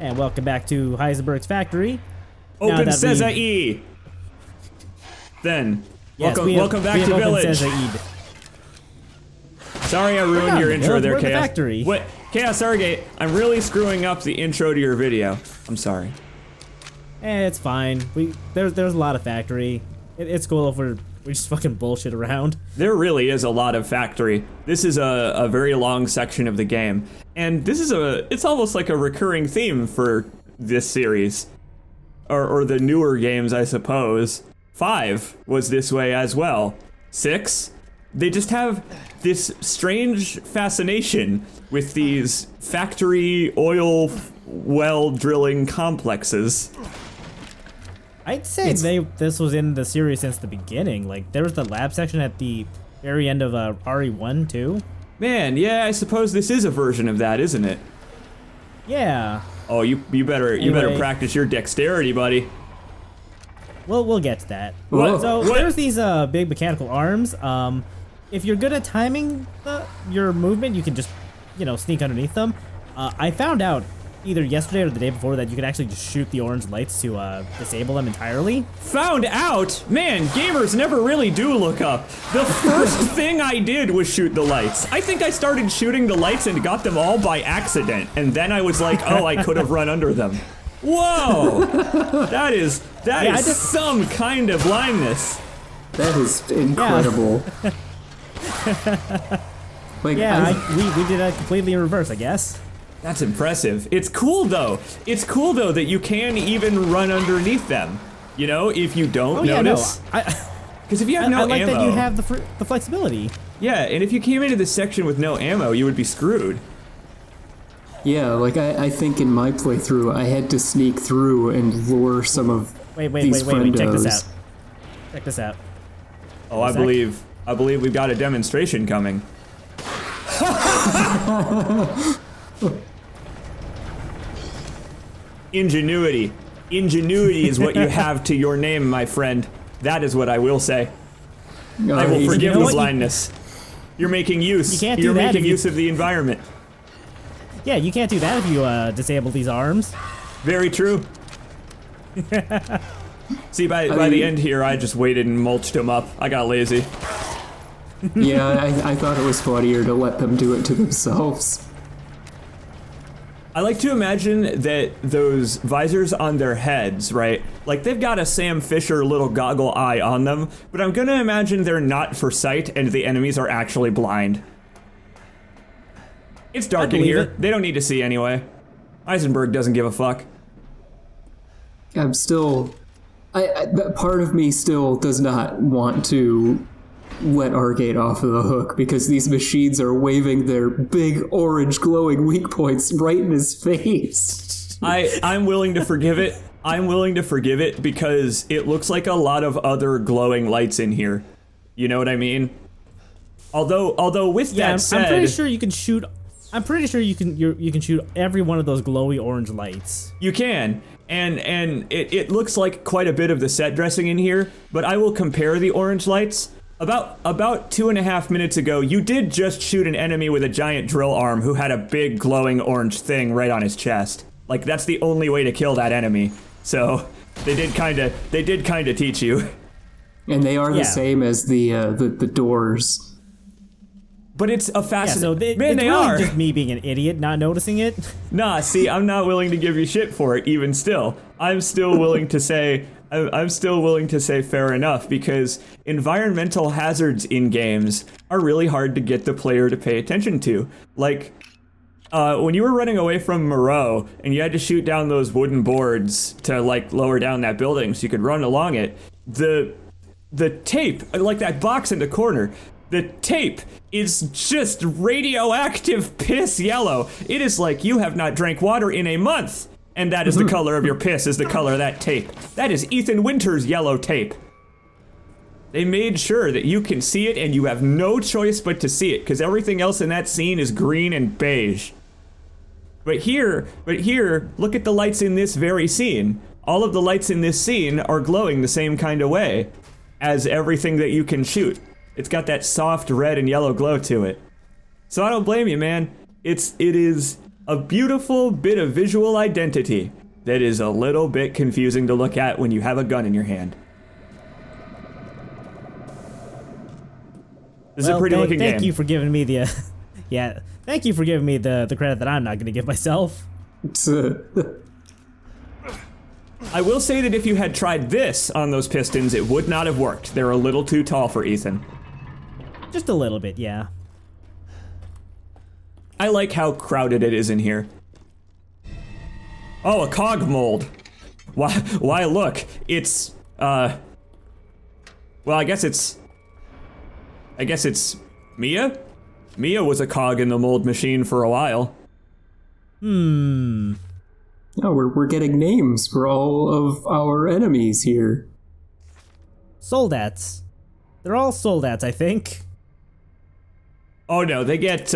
And welcome back to Heisenberg's Factory. Open ChaosArgate. Then, yes, welcome back to Village. Sorry I ruined your intro there, Chaos. What? ChaosArgate, I'm really screwing up the intro to your video. I'm sorry. It's fine. There's a lot of Factory. It's cool if we just fucking bullshit around. There really is a lot of Factory. This is a very long section of the game. And this is it's almost like a recurring theme for this series. Or the newer games, I suppose. 5 was this way as well. 6, they just have this strange fascination with these factory oil well drilling complexes. I'd say this was in the series since the beginning. Like, there was the lab section at the very end of RE1 too. Man, yeah, I suppose this is a version of that, isn't it? Yeah. Oh, you better practice your dexterity, buddy. We'll get to that. What? So there's these big mechanical arms. If you're good at timing your movement, you can just sneak underneath them. I found out either yesterday or the day before that you could actually just shoot the orange lights to disable them entirely. Found out? Man, gamers never really do look up. The first thing I did was shoot the lights. I think I started shooting the lights and got them all by accident, and then I was like, oh, I could have run under them. Whoa! That is some kind of blindness. That is incredible. Yeah. We did it completely in reverse, I guess. That's impressive. It's cool though. It's cool though that you can even run underneath them. You know, if you don't notice. Because if you have no ammo. I like that you have the flexibility. Yeah, and if you came into this section with no ammo, you would be screwed. Yeah, like I think in my playthrough, I had to sneak through and lure some of these friendos. Check this out. Check this out. Oh, I believe we've got a demonstration coming. Ingenuity. Ingenuity is what you have to your name, my friend. That is what I will say. I will forgive the blindness. You're making use. You're making use of the environment. Yeah, you can't do that if you disable these arms. Very true. See, by the end here, I just waited and mulched them up. I got lazy. Yeah, I thought it was funnier to let them do it to themselves. I like to imagine that those visors on their heads, right? Like, they've got a Sam Fisher little goggle eye on them, but I'm gonna imagine they're not for sight and the enemies are actually blind. It's dark in here. They don't need to see anyway. Heisenberg doesn't give a fuck. I'm still... part of me still does not want to let Argate off of the hook because these machines are waving their big orange glowing weak points right in his face. I'm willing to forgive it. I'm willing to forgive it because it looks like a lot of other glowing lights in here. You know what I mean? Although with that said, I'm pretty sure you can shoot. I'm pretty sure you can shoot every one of those glowy orange lights. You can. And it looks like quite a bit of the set dressing in here, but I will compare the orange lights. About 2.5 minutes ago, you did just shoot an enemy with a giant drill arm who had a big glowing orange thing right on his chest. Like, that's the only way to kill that enemy. So they did kind of teach you. And they are the same as the doors. But it's a fascinating. Yeah, so they are just me being an idiot, not noticing it. Nah, see, I'm not willing to give you shit for it. Even still, I'm still willing to say fair enough, because environmental hazards in games are really hard to get the player to pay attention to. Like, when you were running away from Moreau and you had to shoot down those wooden boards to, like, lower down that building so you could run along it, the tape, like that box in the corner, the tape is just radioactive piss yellow. It is like you have not drank water in a month. And that is the color of your piss, is the color of that tape. That is Ethan Winter's yellow tape. They made sure that you can see it and you have no choice but to see it, because everything else in that scene is green and beige. But here, look at the lights in this very scene. All of the lights in this scene are glowing the same kind of way as everything that you can shoot. It's got that soft red and yellow glow to it. So I don't blame you, man. It is A beautiful bit of visual identity that is a little bit confusing to look at when you have a gun in your hand. This is a pretty looking game. Thank you for giving me the, yeah, thank you for giving me the credit that I'm not going to give myself. I will say that if you had tried this on those pistons, it would not have worked. They're a little too tall for Ethan. Just a little bit, yeah. I like how crowded it is in here. Oh, a cog mold. Why look, it's, well, I guess it's Mia? Mia was a cog in the mold machine for a while. No, we're getting names for all of our enemies here. Soldats. They're all soldats, I think. Oh no, they get,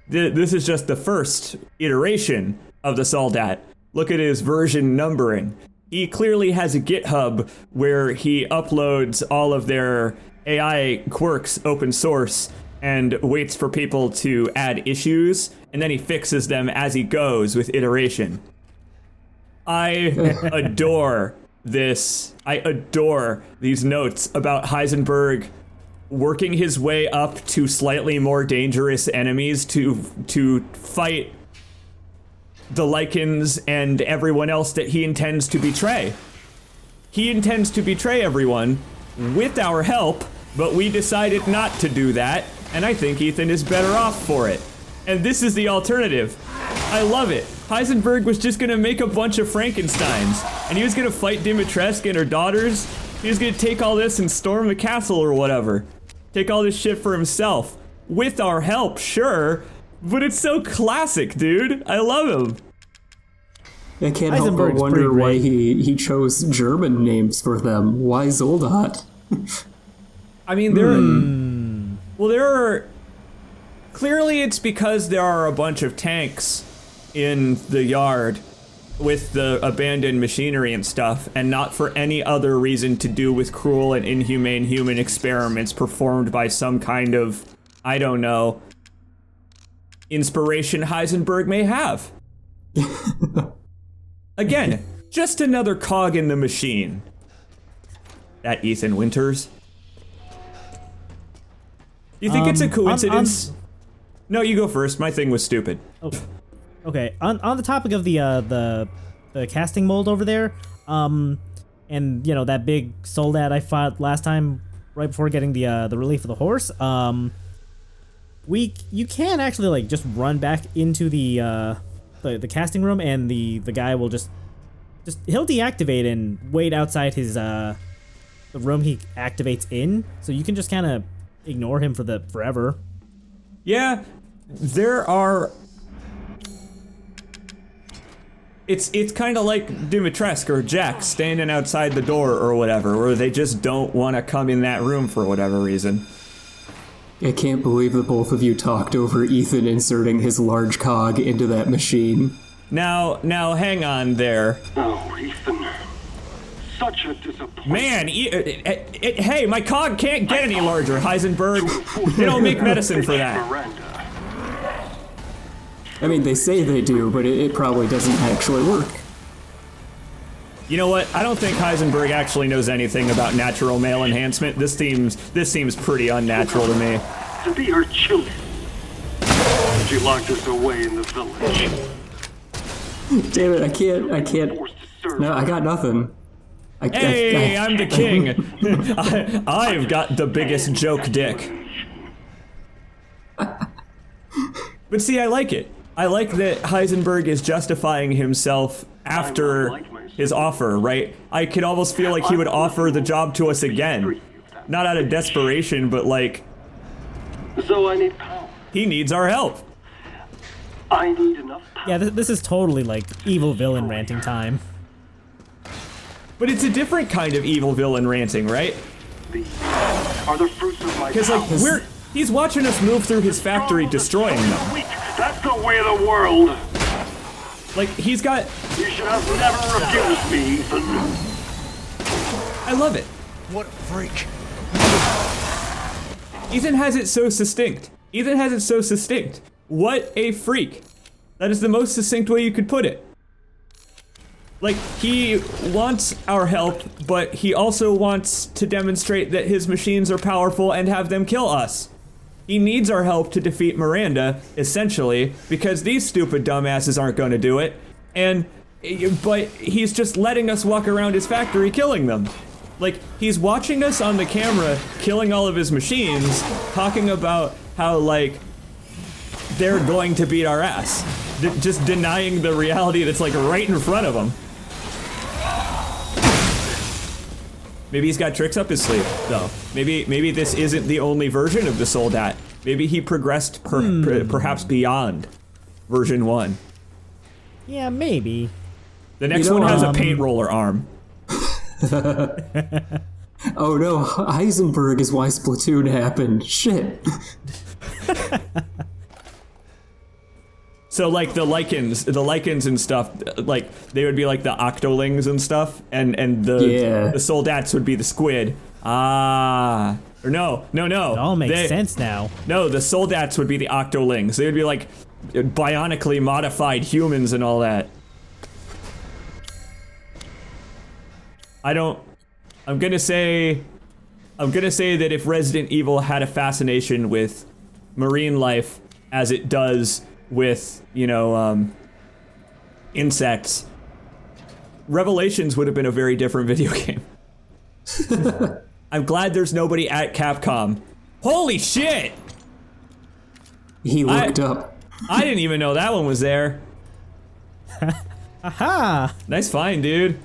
this is just the first iteration of the Soldat. Look at his version numbering. He clearly has a GitHub where he uploads all of their AI quirks open source and waits for people to add issues, and then he fixes them as he goes with iteration. I adore this. I adore these notes about Heisenberg working his way up to slightly more dangerous enemies to fight the Lycans and everyone else that he intends to betray. He intends to betray everyone with our help, but we decided not to do that, and I think Ethan is better off for it. And this is the alternative. I love it. Heisenberg was just gonna make a bunch of Frankensteins, and he was gonna fight Dimitrescu and her daughters. He was gonna take all this and storm the castle or whatever. Take all this shit for himself. With our help, sure, but it's so classic, dude. I love him. I can't help but wonder why he chose German names for them. Why Soldat? I mean, there are... Clearly it's because there are a bunch of tanks in the yard with the abandoned machinery and stuff, and not for any other reason to do with cruel and inhumane human experiments performed by some kind of, I don't know, inspiration Heisenberg may have. Again, just another cog in the machine. That Ethan Winters. You think it's a coincidence? No, you go first. My thing was stupid. Oh, okay. On the topic of the casting mold over there, and you know that big soldat I fought last time right before getting the relief of the horse. You can actually like just run back into the casting room, and the guy will just he'll deactivate and wait outside his the room he activates in, so you can just kind of ignore him for forever. Yeah, there are. It's kind of like Dimitrescu or Jack standing outside the door or whatever, where they just don't want to come in that room for whatever reason. I can't believe that both of you talked over Ethan inserting his large cog into that machine. Now, hang on there. Oh, Ethan. Such a disappointment. Man, hey, my cog can't get any larger, Heisenberg. They don't make medicine for that. I mean, they say they do, but it probably doesn't actually work. You know what? I don't think Heisenberg actually knows anything about natural male enhancement. This seems pretty unnatural to me. To be her children. She locked us away in the village. Damn it, I can't. No, I got nothing. Hey, I'm the king. I've got the biggest joke dick. But see, I like it. I like that Heisenberg is justifying himself after his offer, right? I could almost feel like he would offer the job to us again. Not out of desperation, but like... So I need power. He needs our help. I need enough power. Yeah, this is totally like evil villain ranting time. But it's a different kind of evil villain ranting, right? These are the fruits of my Because like, he's watching us move through his factory, destroying them. That's the way of the world. Like, he's got... You should have never refused me, Ethan. I love it. What a freak. Ethan has it so succinct. What a freak. That is the most succinct way you could put it. Like, he wants our help, but he also wants to demonstrate that his machines are powerful and have them kill us. He needs our help to defeat Miranda, essentially, because these stupid dumbasses aren't going to do it. But he's just letting us walk around his factory killing them. Like, he's watching us on the camera killing all of his machines, talking about how, like, they're going to beat our ass. Just denying the reality that's, like, right in front of him. Maybe he's got tricks up his sleeve, though. Maybe this isn't the only version of the Soldat. Maybe he progressed perhaps beyond version 1. Yeah, maybe. The next one has a paint roller arm. Oh no, Heisenberg is why Splatoon happened. Shit. So like the lichens and stuff, like they would be like the octolings and stuff, and the soldats would be the squid. Or no. It all makes sense now. No, the soldats would be the octolings. They would be like bionically modified humans and all that. I'm gonna say that if Resident Evil had a fascination with marine life as it does with, insects, Revelations would have been a very different video game. I'm glad there's nobody at Capcom. Holy shit! He looked up. I didn't even know that one was there. Aha! Nice find, dude.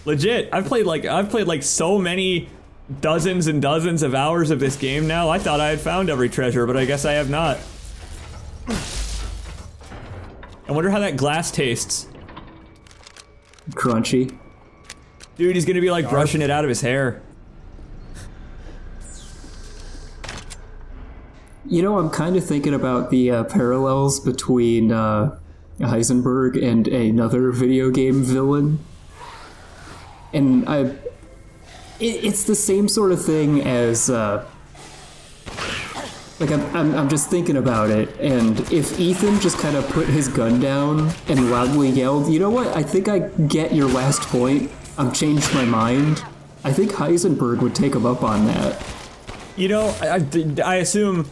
Legit, I've played like so many dozens and dozens of hours of this game now. I thought I had found every treasure, but I guess I have not. I wonder how that glass tastes. Crunchy. Dude, he's gonna be like brushing it out of his hair. I'm kind of thinking about the parallels between Heisenberg and another video game villain. And it's the same sort of thing as, I'm just thinking about it, and if Ethan just kind of put his gun down and loudly yelled, you know what, I think I get your last point, I've changed my mind, I think Heisenberg would take him up on that. I assume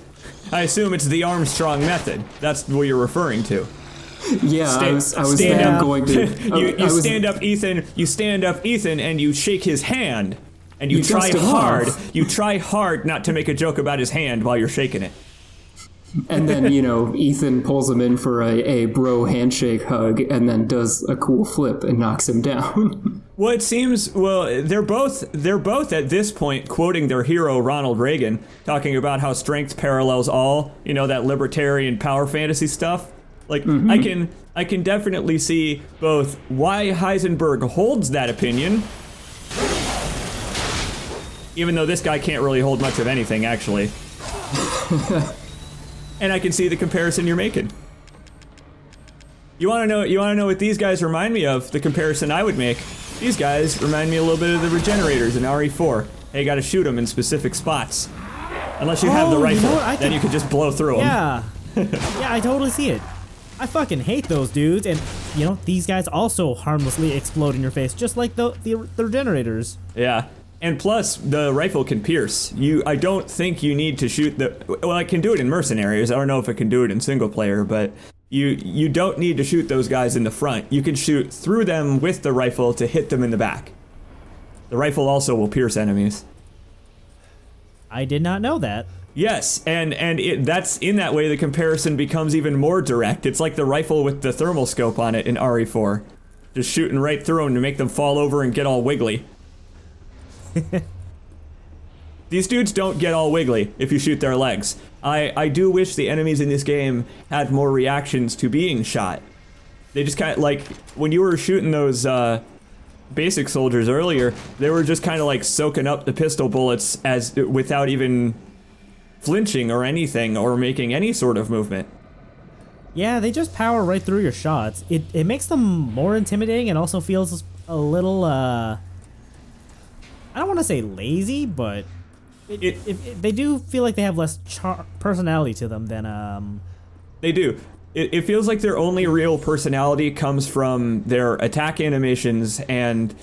it's the Armstrong method. That's what you're referring to. Yeah, I was going to. You stand up, Ethan, and you shake his hand, and you try hard. You try hard not to make a joke about his hand while you're shaking it. And then Ethan pulls him in for a bro handshake hug, and then does a cool flip and knocks him down. Well, it seems they're both at this point quoting their hero Ronald Reagan, talking about how strength parallels all. That libertarian power fantasy stuff. Like, I can definitely see both why Heisenberg holds that opinion, even though this guy can't really hold much of anything, actually. And I can see the comparison you're making. You wanna know what these guys remind me of? The comparison I would make. These guys remind me a little bit of the Regenerators in RE4. Hey, you gotta shoot them in specific spots. Unless you have the rifle, then you can just blow through them. Yeah. Yeah, I totally see it. I fucking hate those dudes, and these guys also harmlessly explode in your face, just like the Regenerators. Yeah, and plus the rifle can pierce. I don't think you need to shoot I can do it in Mercenaries. I don't know if I can do it in single player, but you don't need to shoot those guys in the front. You can shoot through them with the rifle to hit them in the back. The rifle also will pierce enemies. I did not know that. Yes, and that's in that way the comparison becomes even more direct. It's like the rifle with the thermal scope on it in RE4. Just shooting right through them to make them fall over and get all wiggly. These dudes don't get all wiggly if you shoot their legs. I do wish the enemies in this game had more reactions to being shot. They just kind of, like, when you were shooting those basic soldiers earlier, they were just kind of like soaking up the pistol bullets without even flinching or anything or making any sort of movement. Yeah, they just power right through your shots. It makes them more intimidating and also feels a little, I don't want to say lazy, but they do feel like they have less personality to them than, They do. it feels like their only real personality comes from their attack animations and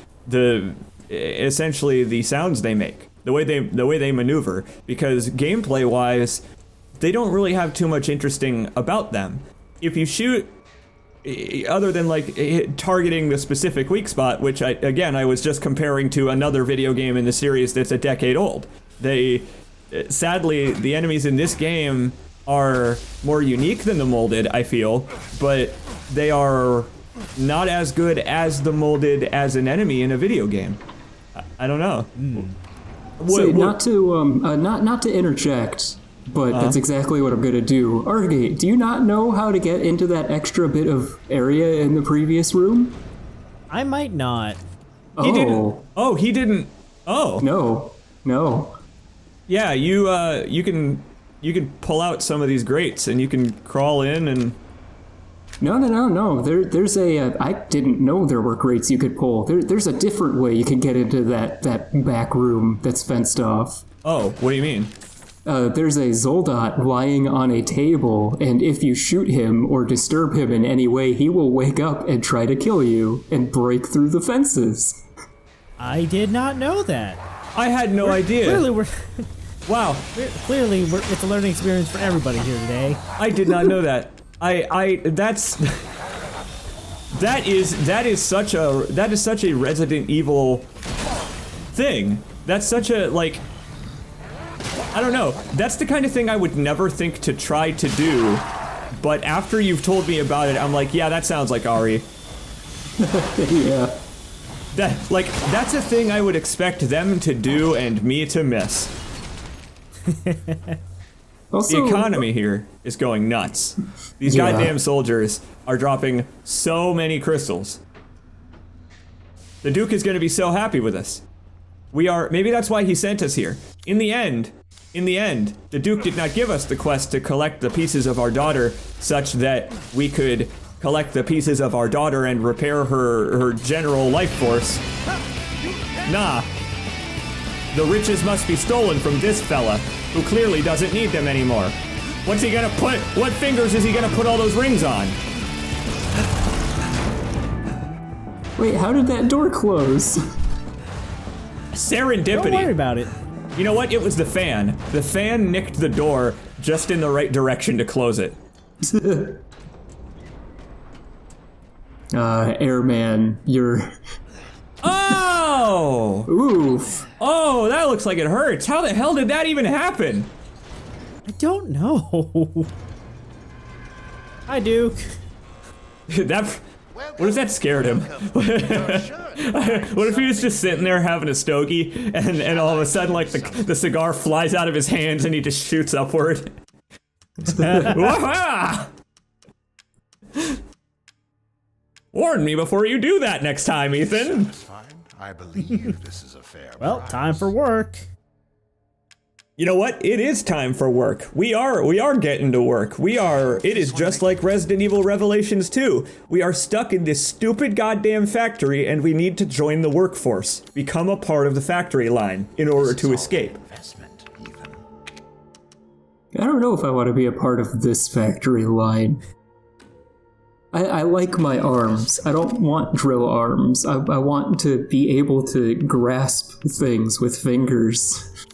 essentially the sounds they make, the way they maneuver. Because gameplay wise, they don't really have too much interesting about them. If you shoot, other than like targeting the specific weak spot, which I was just comparing to another video game in the series that's a decade old. Sadly, the enemies in this game are more unique than the molded, I feel, but they are not as good as the molded as an enemy in a video game. I don't know. Not to interject, but that's exactly what I'm gonna do. Argate, do you not know how to get into that extra bit of area in the previous room? I might not. He didn't. Oh, he didn't. Oh. No. Yeah, you can pull out some of these grates and you can crawl in and. No. There's I didn't know there were grates you could pull. There's a different way you can get into that back room that's fenced off. Oh, what do you mean? There's a Zoldat lying on a table, and if you shoot him or disturb him in any way, he will wake up and try to kill you and break through the fences. I did not know that. I had no idea. Wow. Clearly, it's a learning experience for everybody here today. I did not know that. That is such a Resident Evil thing. That's such a, like, I don't know. That's the kind of thing I would never think to try to do. But after you've told me about it, I'm like, yeah, that sounds like Ari. Yeah. That's a thing I would expect them to do and me to miss. Also, the economy here is going nuts. These goddamn soldiers are dropping so many crystals. The Duke is going to be so happy with us. Maybe that's why he sent us here. In the end, the Duke did not give us the quest to collect the pieces of our daughter such that we could collect the pieces of our daughter and repair her general life force. Nah. The riches must be stolen from this fella, who clearly doesn't need them anymore. What fingers is he gonna put all those rings on? Wait, how did that door close? Serendipity. Don't worry about it. You know what? It was the fan. The fan nicked the door just in the right direction to close it. Airman, you're... Oh! Oof. Oh, that looks like it hurts. How the hell did that even happen? I don't know. Hi, Duke. What if that scared him? What if he was just sitting there having a stogie and all of a sudden, like, the cigar flies out of his hands and he just shoots upward? Warn me before you do that next time, Ethan. That's fine. I believe this is a fair Well, price. time for work. You know what? It is time for work. We are getting to work. It is just like Resident Evil Revelations 2. We are stuck in this stupid goddamn factory and we need to join the workforce. Become a part of the factory line in order to escape. Investment, Ethan. I don't know if I want to be a part of this factory line. I like my arms. I don't want drill arms. I want to be able to grasp things with fingers.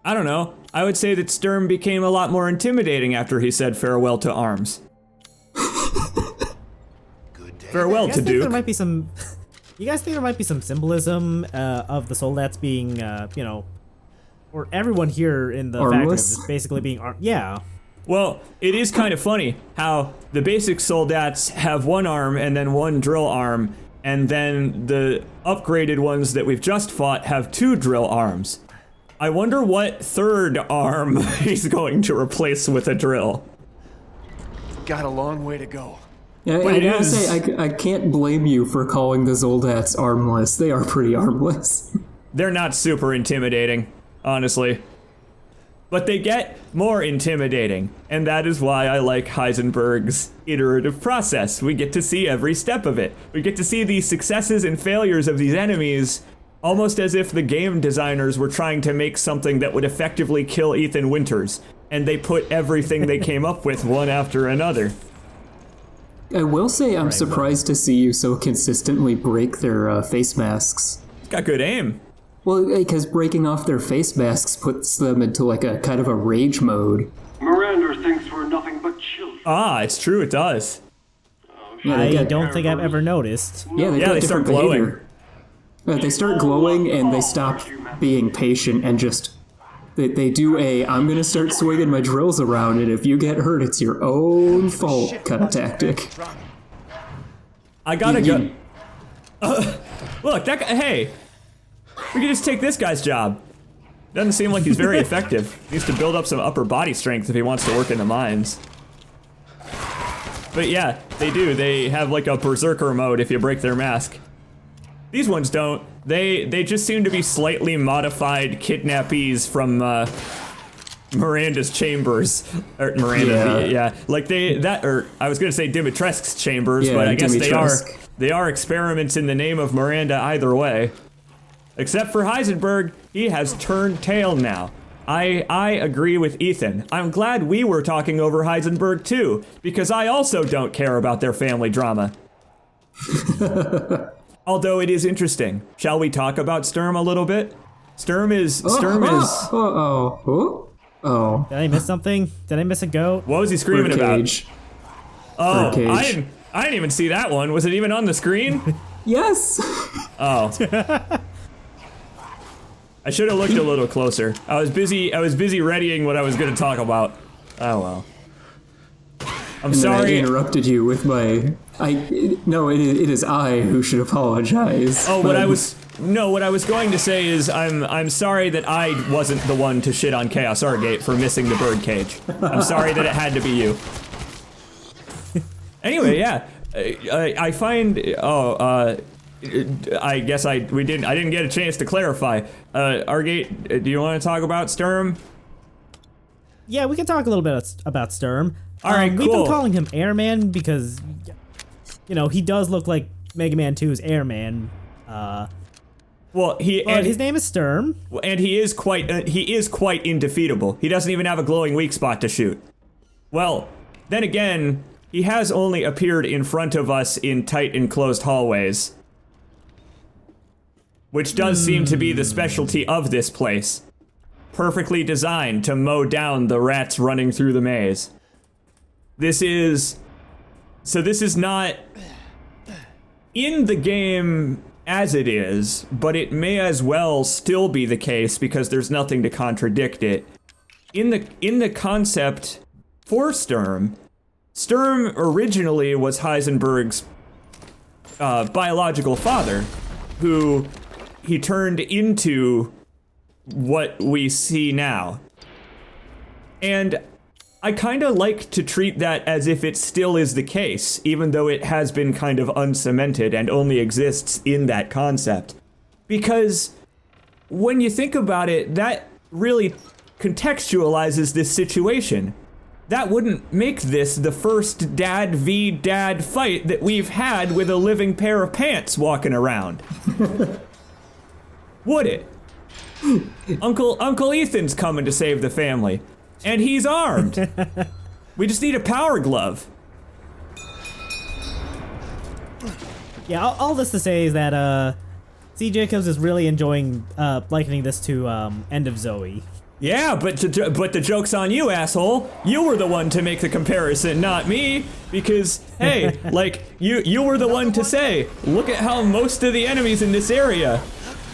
I don't know. I would say that Sturm became a lot more intimidating after he said farewell to arms. Good day. Farewell to Duke. There might be some. You guys think there might be some symbolism of the soldats being, or everyone here in the factory Armless? is basically being armed? Yeah. Well, it is kind of funny how the basic soldats have one arm and then one drill arm, and then the upgraded ones that we've just fought have two drill arms. I wonder what third arm he's going to replace with a drill. Got a long way to go. Yeah, But I it gotta is- say, I can't blame you for calling the Zoldats armless. They are pretty armless. They're not super intimidating, honestly. But they get more intimidating, and that is why I like Heisenberg's iterative process. We get to see every step of it. We get to see the successes and failures of these enemies, almost as if the game designers were trying to make something that would effectively kill Ethan Winters. and they put everything they came up with one after another. I will say I'm surprised to see you so consistently break their face masks. It's got good aim. Well, because breaking off their face masks puts them into like a kind of a rage mode. Miranda thinks we're nothing but children. Ah, it's true, it does. Yeah, I don't think I've ever noticed. Yeah, Yeah, they start glowing. They start glowing and they stop being patient and just... They do I'm gonna start swinging my drills around, and if you get hurt, it's your own fault kind of tactic. I gotta go. Look, that guy, hey, we can just take this guy's job. Doesn't seem like he's very effective. Needs to build up some upper body strength if he wants to work in the mines. But yeah, they do. They have like a berserker mode if you break their mask. These ones don't. They just seem to be slightly modified kidnappees from Miranda's chambers. Or Miranda, yeah. Like I was gonna say Dimitrescu's chambers, Yeah, but I guess Dimitrescu. they are experiments in the name of Miranda either way. Except for Heisenberg, he has turned tail now. I agree with Ethan. I'm glad we were talking over Heisenberg too, because I also don't care about their family drama. Although it is interesting. Shall we talk about Sturm a little bit? Sturm is... Oh. Did I miss something? Did I miss a goat? What was he screaming about? Birdcage. Oh, Birdcage. I didn't even see that one. Was it even on the screen? Yes! Oh. I should have looked a little closer. I was busy readying what I was going to talk about. Oh well. I'm And then I sorry. interrupted you with my... No, it is I who should apologize. Oh, what I was going to say is I'm sorry that I wasn't the one to shit on ChaosArgate for missing the birdcage. I'm sorry that it had to be you. Anyway, yeah, I find I guess I didn't get a chance to clarify. Argate, do you want to talk about Sturm? Yeah, we can talk a little bit about Sturm. All right, We've cool. been calling him Airman because, you know, he does look like Mega Man 2's Airman. Well, But his name is Sturm. and he is quite indefeatable. He doesn't even have a glowing weak spot to shoot. Well, then again, he has only appeared in front of us in tight enclosed hallways, which does seem to be the specialty of this place. Perfectly designed to mow down the rats running through the maze. This is not in the game as it is, but it may as well still be the case because there's nothing to contradict it. In the concept for Sturm originally was Heisenberg's biological father, who he turned into what we see now. And I kind of like to treat that as if it still is the case, even though it has been kind of uncemented and only exists in that concept. Because when you think about it, that really contextualizes this situation. That wouldn't make this the first dad v dad fight that we've had with a living pair of pants walking around. Would it? Uncle Ethan's coming to save the family. And he's armed. We just need a power glove. Yeah, all this to say is that C. Jacobs is really enjoying likening this to End of Zoe. Yeah, but the joke's on you, asshole. You were the one to make the comparison, not me. Because, hey, like, you were the one to say, look at how most of the enemies in this area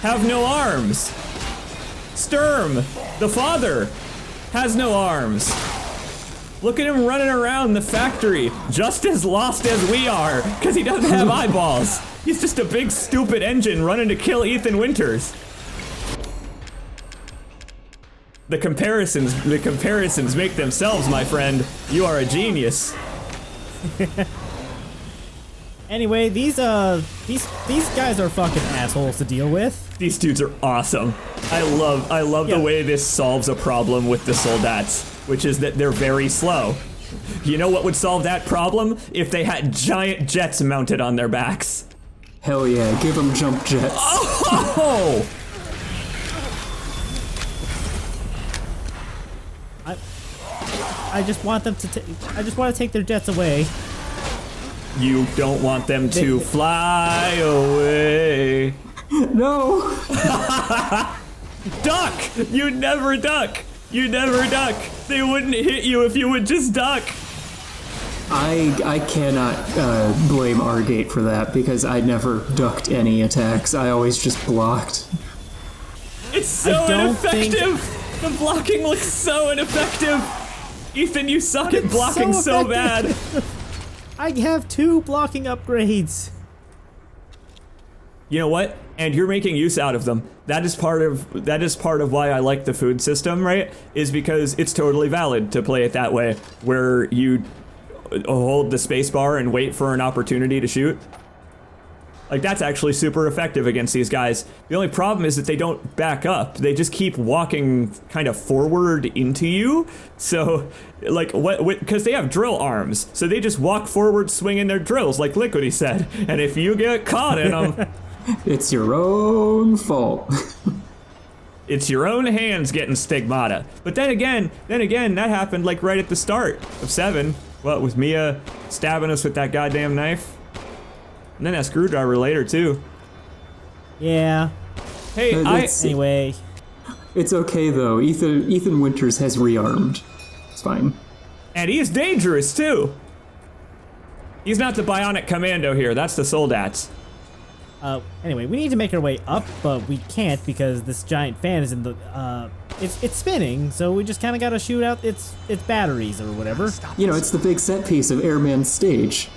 have no arms. Sturm, the father, has no arms. Look at him running around the factory, just as lost as we are, because he doesn't have eyeballs. He's just a big stupid engine running to kill Ethan Winters. The comparisons make themselves, my friend. You are a genius. Anyway, these guys are fucking assholes to deal with. These dudes are awesome. I love Yeah. the way this solves a problem with the soldats, which is that they're very slow. You know what would solve that problem? If they had giant jets mounted on their backs. Hell yeah, give them jump jets. I just want them to. I just want to take their jets away. You don't want them to fly away. No! Duck! You never duck! You never duck! They wouldn't hit you if you would just duck! I cannot blame Argate for that because I never ducked any attacks. I always just blocked. It's so ineffective! The blocking looks so ineffective! Ethan, you suck at blocking so bad! I have 2 blocking upgrades. You know what? And you're making use out of them. That is part of why I like the food system, right? Is because it's totally valid to play it that way, where you hold the spacebar and wait for an opportunity to shoot. Like, that's actually super effective against these guys. The only problem is that they don't back up. They just keep walking kind of forward into you. So, like, because they have drill arms. So they just walk forward swinging their drills, like Liquidy said. And if you get caught in them... It's your own fault. It's your own hands getting stigmata. But then again, that happened, like, right at the start of 7. What, with Mia stabbing us with that goddamn knife? And then that screwdriver later, too. Yeah. Hey, Anyway. It's okay, though. Ethan Winters has rearmed. It's fine. And he's dangerous, too. He's not the bionic commando here. That's the Soldats. Anyway, we need to make our way up, but we can't because this giant fan is in the, it's spinning, so we just kind of gotta shoot out its batteries or whatever. You know, it's the big set piece of Airman's stage.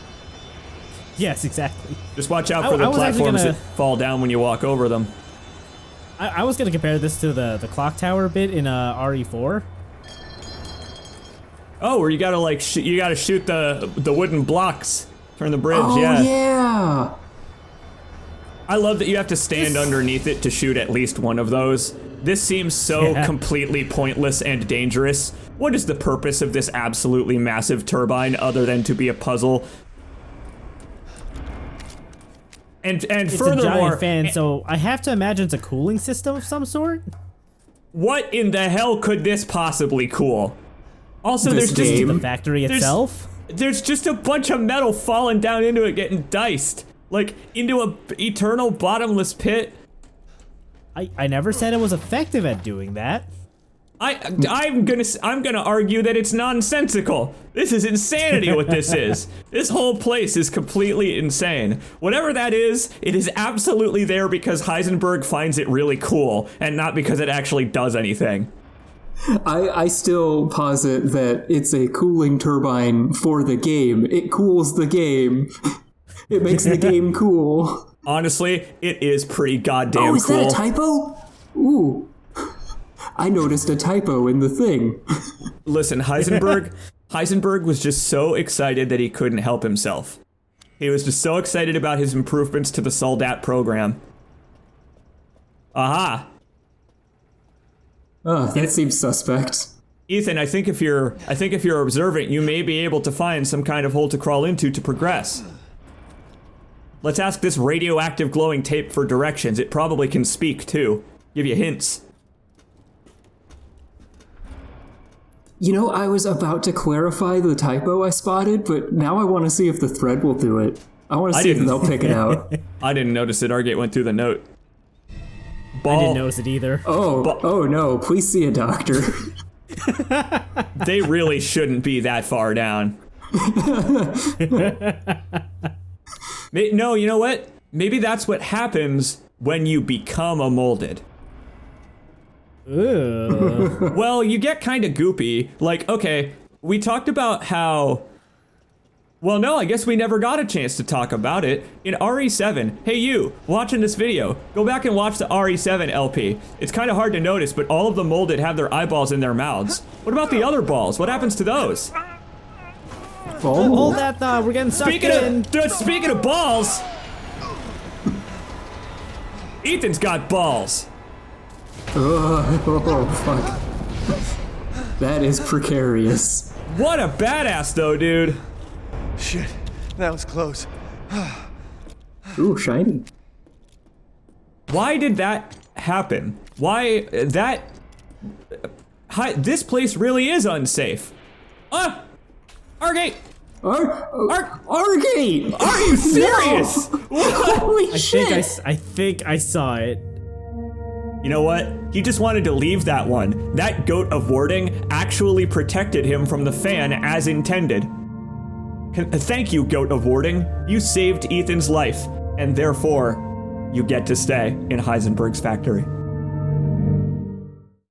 Yes, exactly. Just watch out for the platforms that fall down when you walk over them. I was gonna compare this to the clock tower bit in RE4. Oh, where you gotta like you gotta shoot the wooden blocks, turn the bridge. Oh, yeah. Yeah. I love that you have to stand underneath it to shoot at least one of those. This seems so completely pointless and dangerous. What is the purpose of this absolutely massive turbine other than to be a puzzle? And it's furthermore, a giant fan, so I have to imagine it's a cooling system of some sort. What in the hell could this possibly cool? Also, This there's just game. The factory itself. There's just a bunch of metal falling down into it, getting diced, like into a eternal bottomless pit. I never said it was effective at doing that. I'm gonna argue that it's nonsensical. This is insanity what this is. This whole place is completely insane. Whatever that is, it is absolutely there because Heisenberg finds it really cool and not because it actually does anything. I still posit that it's a cooling turbine for the game. It cools the game. It makes the game cool. Honestly, it is pretty goddamn cool. Oh, is that a typo? Ooh. I noticed a typo in the thing. Listen, Heisenberg was just so excited that he couldn't help himself. He was just so excited about his improvements to the Soldat program. Aha! Oh, that seems suspect. Ethan, I think if you're observant, you may be able to find some kind of hole to crawl into to progress. Let's ask this radioactive glowing tape for directions. It probably can speak too. Give you hints. You know, I was about to clarify the typo I spotted, but now I want to see if the thread will do it. I want to see if they'll pick it out. I didn't notice it. Argate went through the note. I didn't notice it either. Oh no, please see a doctor. They really shouldn't be that far down. No, you know what? Maybe that's what happens when you become a molded. Ooh. Well, you get kind of goopy. Like, okay, we talked about how... Well, no, I guess we never got a chance to talk about it. In RE7, hey you, watching this video, go back and watch the RE7 LP. It's kind of hard to notice, but all of the molded have their eyeballs in their mouths. What about the other balls? What happens to those? Oh. Hold that thought, we're getting sucked in. Speaking of balls... Ethan's got balls. Oh, fuck. That is precarious. What a badass, though, dude. Shit, that was close. Ooh, shiny. Why did that happen? Why that... this place really is unsafe. Argate! Argate! Are you serious? Holy shit! I think I saw it. You know what? He just wanted to leave that one. That goat of warding actually protected him from the fan as intended. Thank you, goat of warding. You saved Ethan's life, and therefore, you get to stay in Heisenberg's factory.